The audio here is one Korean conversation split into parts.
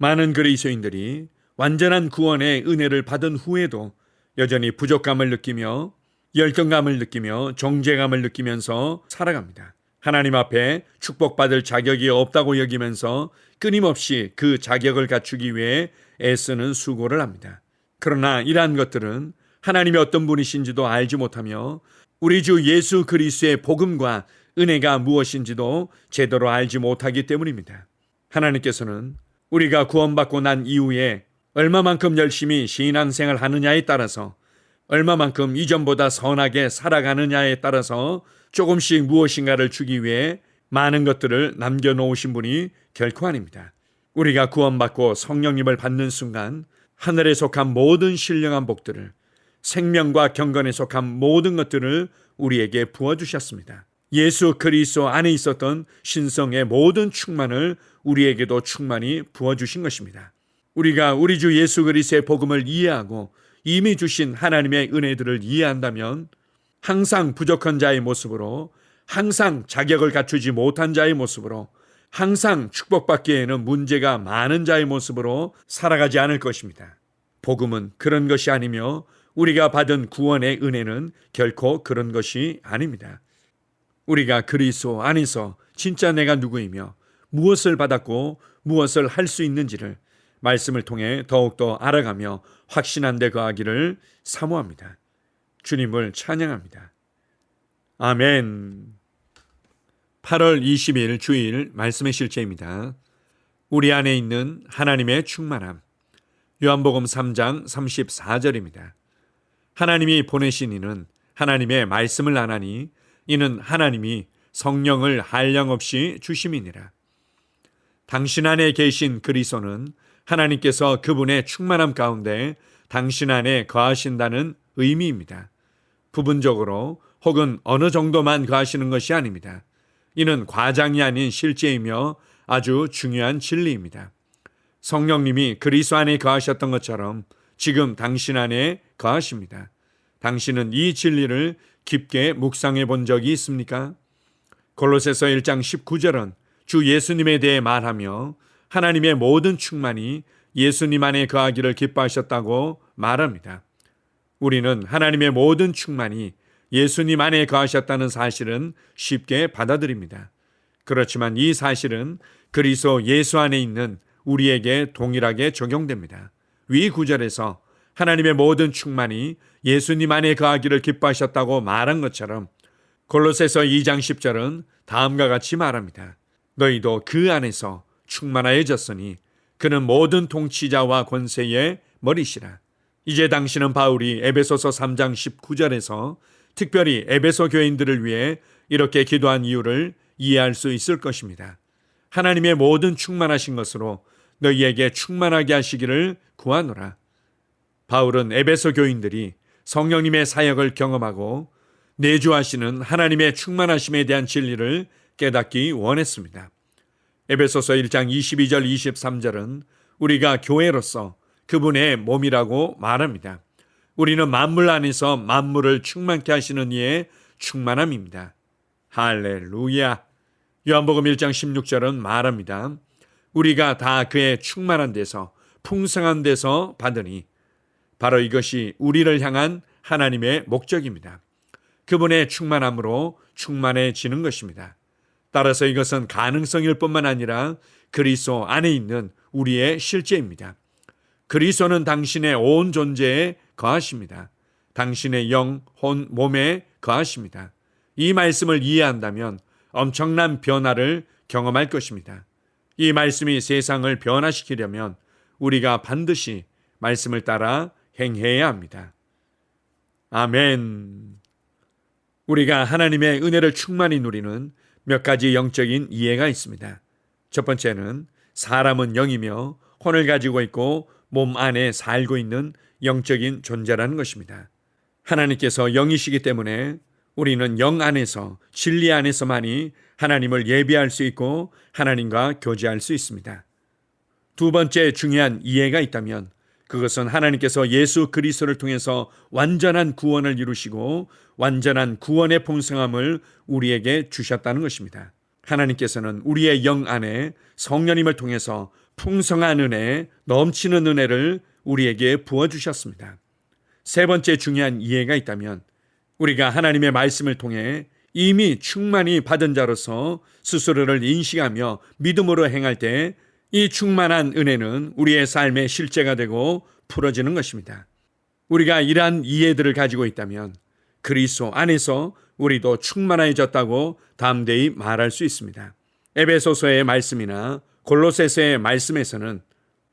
많은 그리스도인들이 완전한 구원의 은혜를 받은 후에도 여전히 부족감을 느끼며 열등감을 느끼며 정죄감을 느끼면서 살아갑니다. 하나님 앞에 축복받을 자격이 없다고 여기면서 끊임없이 그 자격을 갖추기 위해 애쓰는 수고를 합니다. 그러나 이러한 것들은 하나님이 어떤 분이신지도 알지 못하며 우리 주 예수 그리스도의 복음과 은혜가 무엇인지도 제대로 알지 못하기 때문입니다. 하나님께서는 우리가 구원받고 난 이후에 얼마만큼 열심히 신앙생활 하느냐에 따라서, 얼마만큼 이전보다 선하게 살아가느냐에 따라서 조금씩 무엇인가를 주기 위해 많은 것들을 남겨놓으신 분이 결코 아닙니다. 우리가 구원받고 성령님을 받는 순간 하늘에 속한 모든 신령한 복들을, 생명과 경건에 속한 모든 것들을 우리에게 부어주셨습니다. 예수 그리스도 안에 있었던 신성의 모든 충만을 우리에게도 충만히 부어주신 것입니다. 우리가 우리 주 예수 그리스도의 복음을 이해하고 이미 주신 하나님의 은혜들을 이해한다면 항상 부족한 자의 모습으로, 항상 자격을 갖추지 못한 자의 모습으로, 항상 축복받기에는 문제가 많은 자의 모습으로 살아가지 않을 것입니다. 복음은 그런 것이 아니며 우리가 받은 구원의 은혜는 결코 그런 것이 아닙니다. 우리가 그리스도 안에서 진짜 내가 누구이며 무엇을 받았고 무엇을 할 수 있는지를 말씀을 통해 더욱더 알아가며 확신한 데 거하기를 사모합니다. 주님을 찬양합니다. 아멘. 8월 20일 주일 말씀의 실제입니다. 우리 안에 있는 하나님의 충만함. 요한복음 3장 34절입니다. 하나님이 보내신 이는 하나님의 말씀을 안 하니 이는 하나님이 성령을 한량없이 주심이니라. 당신 안에 계신 그리스도는 하나님께서 그분의 충만함 가운데 당신 안에 거하신다는 의미입니다. 부분적으로 혹은 어느 정도만 거하시는 것이 아닙니다. 이는 과장이 아닌 실제이며 아주 중요한 진리입니다. 성령님이 그리스도 안에 거하셨던 것처럼 지금 당신 안에 거하십니다. 당신은 이 진리를 깊게 묵상해 본 적이 있습니까? 골로새서 1장 19절은 주 예수님에 대해 말하며 하나님의 모든 충만이 예수님 안에 거하기를 기뻐하셨다고 말합니다. 우리는 하나님의 모든 충만이 예수님 안에 거하셨다는 사실은 쉽게 받아들입니다. 그렇지만 이 사실은 그리스도 예수 안에 있는 우리에게 동일하게 적용됩니다. 위 구절에서 하나님의 모든 충만이 예수님 안에 거하기를 기뻐하셨다고 말한 것처럼 골로새서 2장 10절은 다음과 같이 말합니다. 너희도 그 안에서 충만하여졌으니 그는 모든 통치자와 권세의 머리시라. 이제 당신은 바울이 에베소서 3장 19절에서 특별히 에베소 교인들을 위해 이렇게 기도한 이유를 이해할 수 있을 것입니다. 하나님의 모든 충만하신 것으로 너희에게 충만하게 하시기를 구하노라. 바울은 에베소 교인들이 성령님의 사역을 경험하고 내주하시는 하나님의 충만하심에 대한 진리를 깨닫기 원했습니다. 에베소서 1장 22절 23절은 우리가 교회로서 그분의 몸이라고 말합니다. 우리는 만물 안에서 만물을 충만케 하시는 이의 충만함입니다. 할렐루야. 요한복음 1장 16절은 말합니다. 우리가 다 그의 충만한 데서 풍성한 데서 받으니 바로 이것이 우리를 향한 하나님의 목적입니다. 그분의 충만함으로 충만해지는 것입니다. 따라서 이것은 가능성일 뿐만 아니라 그리스도 안에 있는 우리의 실제입니다. 그리스도는 당신의 온 존재에 거하십니다. 당신의 영, 혼, 몸에 거하십니다. 이 말씀을 이해한다면 엄청난 변화를 경험할 것입니다. 이 말씀이 세상을 변화시키려면 우리가 반드시 말씀을 따라 행해야 합니다. 아멘. 우리가 하나님의 은혜를 충만히 누리는 몇 가지 영적인 이해가 있습니다. 첫 번째는 사람은 영이며 혼을 가지고 있고 몸 안에 살고 있는 영적인 존재라는 것입니다. 하나님께서 영이시기 때문에 우리는 영 안에서, 진리 안에서만이 하나님을 예비할 수 있고 하나님과 교제할 수 있습니다. 두 번째 중요한 이해가 있다면 그것은 하나님께서 예수 그리스도를 통해서 완전한 구원을 이루시고 완전한 구원의 풍성함을 우리에게 주셨다는 것입니다. 하나님께서는 우리의 영 안에 성령님을 통해서 풍성한 은혜, 넘치는 은혜를 우리에게 부어주셨습니다. 세 번째 중요한 이해가 있다면 우리가 하나님의 말씀을 통해 이미 충만히 받은 자로서 스스로를 인식하며 믿음으로 행할 때 이 충만한 은혜는 우리의 삶의 실제가 되고 풀어지는 것입니다. 우리가 이러한 이해들을 가지고 있다면 그리스도 안에서 우리도 충만해졌다고 담대히 말할 수 있습니다. 에베소서의 말씀이나 골로새서의 말씀에서는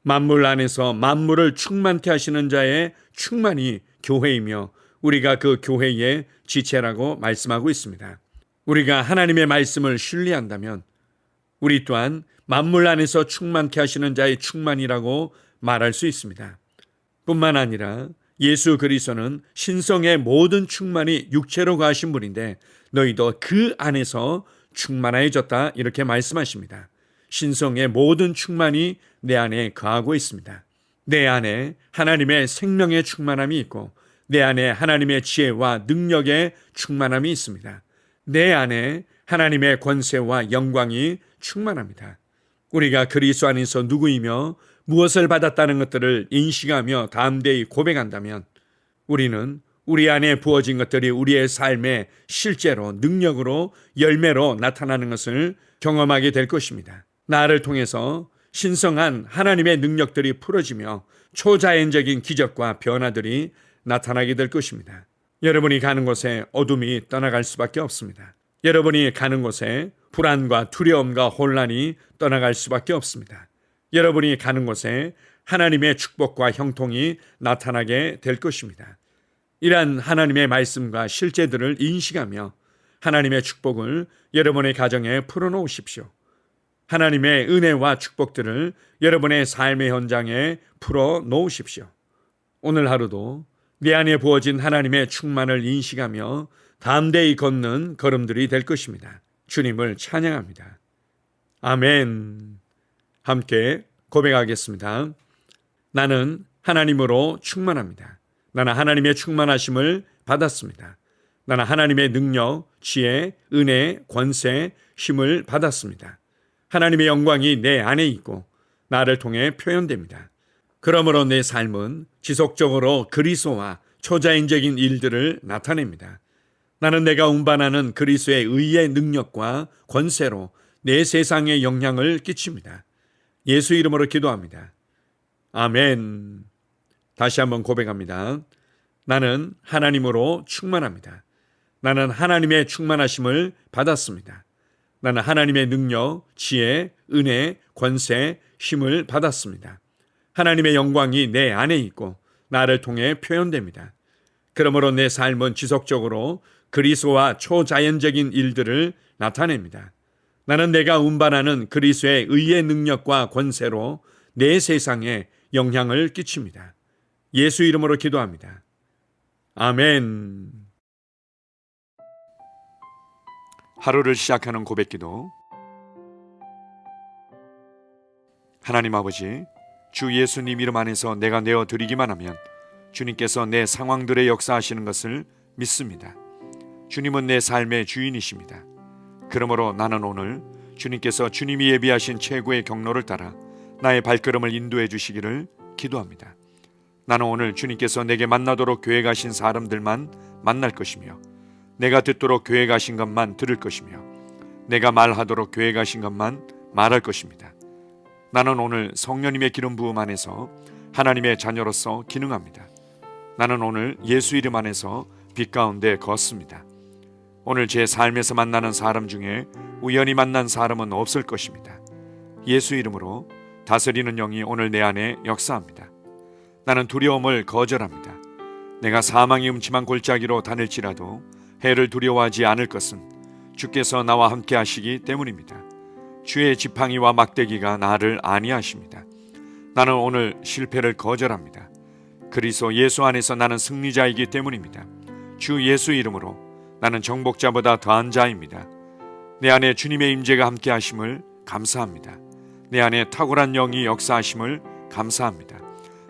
만물 안에서 만물을 충만케 하시는 자의 충만이 교회이며 우리가 그 교회의 지체라고 말씀하고 있습니다. 우리가 하나님의 말씀을 신뢰한다면 우리 또한 만물 안에서 충만케 하시는 자의 충만이라고 말할 수 있습니다. 뿐만 아니라 예수 그리스도는 신성의 모든 충만이 육체로 가신 분인데 너희도 그 안에서 충만해졌다 이렇게 말씀하십니다. 신성의 모든 충만이 내 안에 거하고 있습니다. 내 안에 하나님의 생명의 충만함이 있고 내 안에 하나님의 지혜와 능력의 충만함이 있습니다. 내 안에 하나님의 권세와 영광이 충만합니다. 우리가 그리스도 안에서 누구이며 무엇을 받았다는 것들을 인식하며 담대히 고백한다면 우리는 우리 안에 부어진 것들이 우리의 삶의 실제로 능력으로 열매로 나타나는 것을 경험하게 될 것입니다. 나를 통해서 신성한 하나님의 능력들이 풀어지며 초자연적인 기적과 변화들이 나타나게 될 것입니다. 여러분이 가는 곳에 어둠이 떠나갈 수밖에 없습니다. 여러분이 가는 곳에 불안과 두려움과 혼란이 떠나갈 수밖에 없습니다. 여러분이 가는 곳에 하나님의 축복과 형통이 나타나게 될 것입니다. 이러한 하나님의 말씀과 실제들을 인식하며 하나님의 축복을 여러분의 가정에 풀어놓으십시오. 하나님의 은혜와 축복들을 여러분의 삶의 현장에 풀어놓으십시오. 오늘 하루도 내 안에 부어진 하나님의 충만을 인식하며 담대히 걷는 걸음들이 될 것입니다. 주님을 찬양합니다. 아멘. 함께 고백하겠습니다. 나는 하나님으로 충만합니다. 나는 하나님의 충만하심을 받았습니다. 나는 하나님의 능력, 지혜, 은혜, 권세, 힘을 받았습니다. 하나님의 영광이 내 안에 있고 나를 통해 표현됩니다. 그러므로 내 삶은 지속적으로 그리스도와 초자연적인 일들을 나타냅니다. 나는 내가 운반하는 그리스도의 의의 능력과 권세로 내 세상에 영향을 끼칩니다. 예수 이름으로 기도합니다. 아멘. 다시 한번 고백합니다. 나는 하나님으로 충만합니다. 나는 하나님의 충만하심을 받았습니다. 나는 하나님의 능력, 지혜, 은혜, 권세, 힘을 받았습니다. 하나님의 영광이 내 안에 있고 나를 통해 표현됩니다. 그러므로 내 삶은 지속적으로 그리스도와 초자연적인 일들을 나타냅니다. 나는 내가 운반하는 그리스도의 의의 능력과 권세로 내 세상에 영향을 끼칩니다. 예수 이름으로 기도합니다. 아멘. 하루를 시작하는 고백기도. 하나님 아버지, 주 예수님 이름 안에서 내가 내어드리기만 하면 주님께서 내 상황들의 역사하시는 것을 믿습니다. 주님은 내 삶의 주인이십니다. 그러므로 나는 오늘 주님께서 주님이 예비하신 최고의 경로를 따라 나의 발걸음을 인도해 주시기를 기도합니다. 나는 오늘 주님께서 내게 만나도록 계획하신 사람들만 만날 것이며 내가 듣도록 계획하신 것만 들을 것이며 내가 말하도록 계획하신 것만 말할 것입니다. 나는 오늘 성령님의 기름 부음 안에서 하나님의 자녀로서 기능합니다. 나는 오늘 예수 이름 안에서 빛 가운데 걷습니다. 오늘 제 삶에서 만나는 사람 중에 우연히 만난 사람은 없을 것입니다. 예수 이름으로 다스리는 영이 오늘 내 안에 역사합니다. 나는 두려움을 거절합니다. 내가 사망의 음침한 골짜기로 다닐지라도 해를 두려워하지 않을 것은 주께서 나와 함께 하시기 때문입니다. 주의 지팡이와 막대기가 나를 안위하십니다. 나는 오늘 실패를 거절합니다. 그리스도 예수 안에서 나는 승리자이기 때문입니다. 주 예수 이름으로 나는 정복자보다 더한 자입니다. 내 안에 주님의 임재가 함께 하심을 감사합니다. 내 안에 탁월한 영이 역사하심을 감사합니다.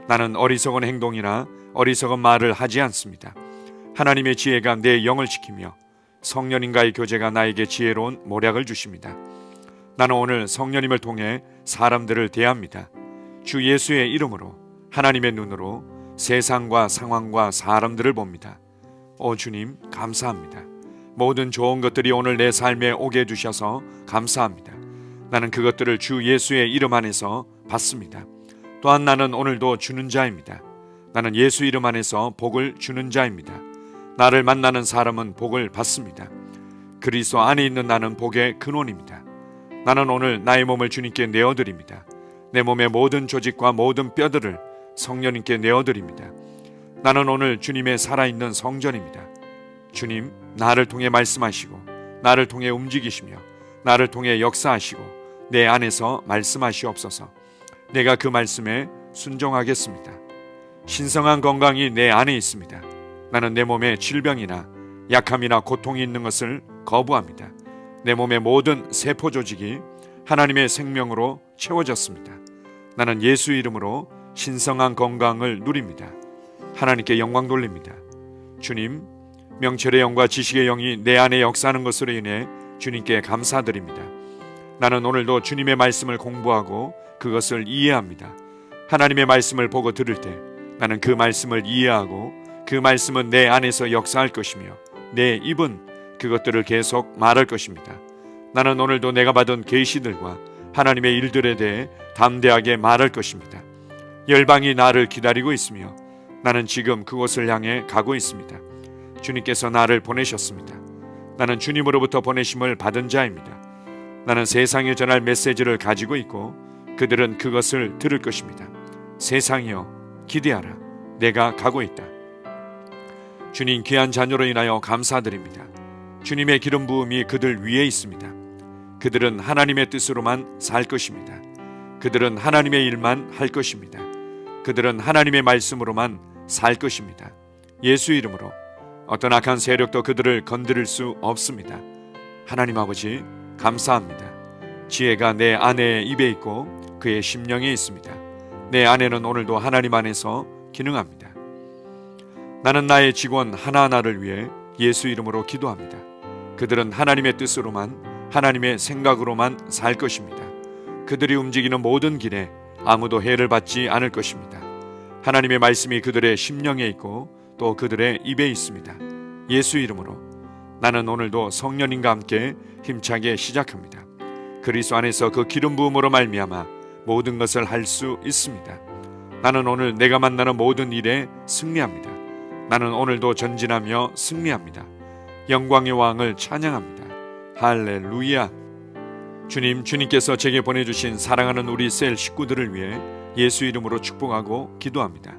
나는 어리석은 행동이나 어리석은 말을 하지 않습니다. 하나님의 지혜가 내 영을 지키며 성령님과의 교제가 나에게 지혜로운 모략을 주십니다. 나는 오늘 성령님을 통해 사람들을 대합니다. 주 예수의 이름으로 하나님의 눈으로 세상과 상황과 사람들을 봅니다. 오 주님, 감사합니다. 모든 좋은 것들이 오늘 내 삶에 오게 해주셔서 감사합니다. 나는 그것들을 주 예수의 이름 안에서 받습니다. 또한 나는 오늘도 주는 자입니다. 나는 예수 이름 안에서 복을 주는 자입니다. 나를 만나는 사람은 복을 받습니다. 그리스도 안에 있는 나는 복의 근원입니다. 나는 오늘 나의 몸을 주님께 내어드립니다. 내 몸의 모든 조직과 모든 뼈들을 성령님께 내어드립니다. 나는 오늘 주님의 살아있는 성전입니다. 주님, 나를 통해 말씀하시고 나를 통해 움직이시며 나를 통해 역사하시고 내 안에서 말씀하시옵소서. 내가 그 말씀에 순종하겠습니다. 신성한 건강이 내 안에 있습니다. 나는 내 몸에 질병이나 약함이나 고통이 있는 것을 거부합니다. 내 몸의 모든 세포 조직이 하나님의 생명으로 채워졌습니다. 나는 예수 이름으로 신성한 건강을 누립니다. 하나님께 영광 돌립니다. 주님, 명철의 영과 지식의 영이 내 안에 역사하는 것으로 인해 주님께 감사드립니다. 나는 오늘도 주님의 말씀을 공부하고 그것을 이해합니다. 하나님의 말씀을 보고 들을 때 나는 그 말씀을 이해하고 그 말씀은 내 안에서 역사할 것이며 내 입은 그것들을 계속 말할 것입니다. 나는 오늘도 내가 받은 계시들과 하나님의 일들에 대해 담대하게 말할 것입니다. 열방이 나를 기다리고 있으며 나는 지금 그곳을 향해 가고 있습니다. 주님께서 나를 보내셨습니다. 나는 주님으로부터 보내심을 받은 자입니다. 나는 세상에 전할 메시지를 가지고 있고 그들은 그것을 들을 것입니다. 세상이여, 기대하라. 내가 가고 있다. 주님, 귀한 자녀로 인하여 감사드립니다. 주님의 기름 부음이 그들 위에 있습니다. 그들은 하나님의 뜻으로만 살 것입니다. 그들은 하나님의 일만 할 것입니다. 그들은 하나님의 말씀으로만 살 것입니다. 예수 이름으로 어떤 악한 세력도 그들을 건드릴 수 없습니다. 하나님 아버지, 감사합니다. 지혜가 내 아내의 입에 있고 그의 심령에 있습니다. 내 아내는 오늘도 하나님 안에서 기능합니다. 나는 나의 직원 하나하나를 위해 예수 이름으로 기도합니다. 그들은 하나님의 뜻으로만, 하나님의 생각으로만 살 것입니다. 그들이 움직이는 모든 길에 아무도 해를 받지 않을 것입니다. 하나님의 말씀이 그들의 심령에 있고 또 그들의 입에 있습니다. 예수 이름으로 나는 오늘도 성령님과 함께 힘차게 시작합니다. 그리스도 안에서 그 기름 부음으로 말미암아 모든 것을 할 수 있습니다. 나는 오늘 내가 만나는 모든 일에 승리합니다. 나는 오늘도 전진하며 승리합니다. 영광의 왕을 찬양합니다. 할렐루야. 주님, 주님께서 제게 보내주신 사랑하는 우리 셀 식구들을 위해 예수 이름으로 축복하고 기도합니다.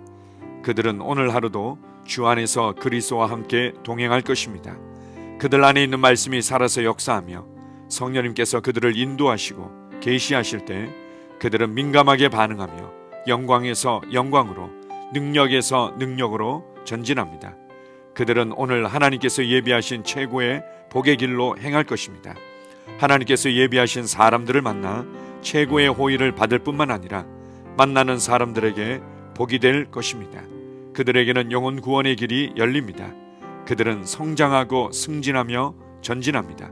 그들은 오늘 하루도 주 안에서 그리스도와 함께 동행할 것입니다. 그들 안에 있는 말씀이 살아서 역사하며 성령님께서 그들을 인도하시고 계시하실 때 그들은 민감하게 반응하며 영광에서 영광으로, 능력에서 능력으로 전진합니다. 그들은 오늘 하나님께서 예비하신 최고의 복의 길로 행할 것입니다. 하나님께서 예비하신 사람들을 만나 최고의 호의를 받을 뿐만 아니라 만나는 사람들에게 복이 될 것입니다. 그들에게는 영혼 구원의 길이 열립니다. 그들은 성장하고 승진하며 전진합니다.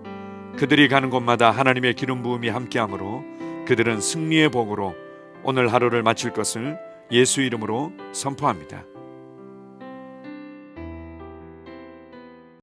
그들이 가는 곳마다 하나님의 기름 부음이 함께하므로 그들은 승리의 복으로 오늘 하루를 마칠 것을 예수 이름으로 선포합니다.